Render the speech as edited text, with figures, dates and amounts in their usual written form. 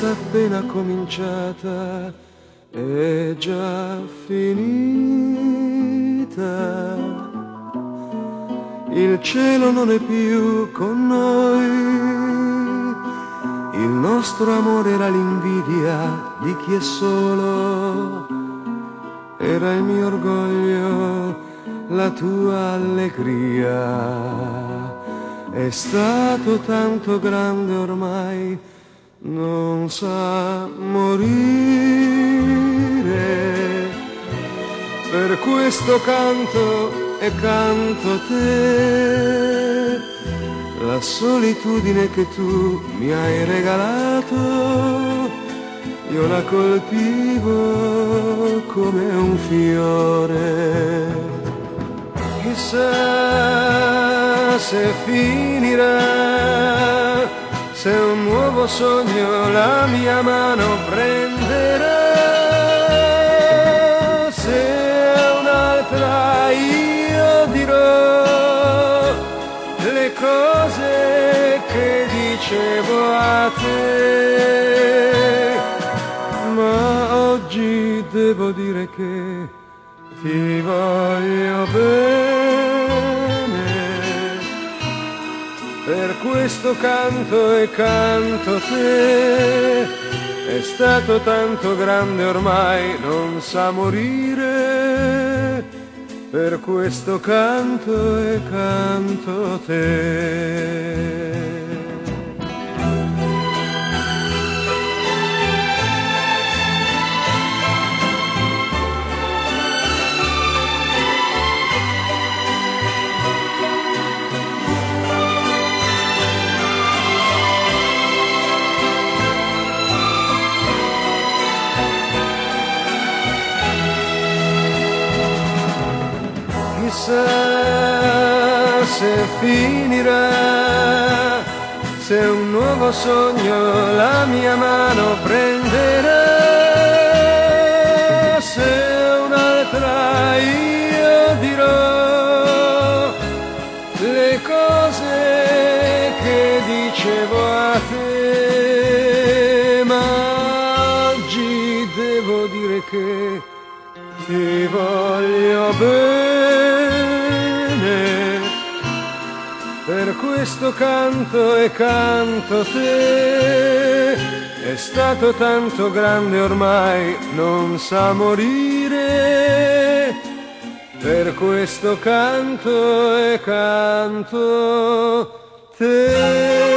cosa appena cominciata è già finita. Il cielo non è più con noi, il nostro amore era l'invidia di chi è solo, era il mio orgoglio, la tua allegria. È stato tanto grande ormai, non sa morire. Per questo canto e canto te, la solitudine che tu mi hai regalato, io la coltivo come un fiore. Chissà se finirà, se un nuovo sogno la mia mano prenderà, se un'altra io dirò le cose che dicevo a te. Ma oggi devo dire che ti voglio bene, per questo canto e canto te. È stato tanto grande ormai, non sa morire, per questo canto e canto te. Chissà se finirà, se un nuovo sogno la mia mano prenderà, se un'altra io dirò le cose che dicevo a te. Ma oggi devo dire che ti voglio bene, per questo canto e canto te. È stato tanto grande ormai, non sa morire, per questo canto e canto te.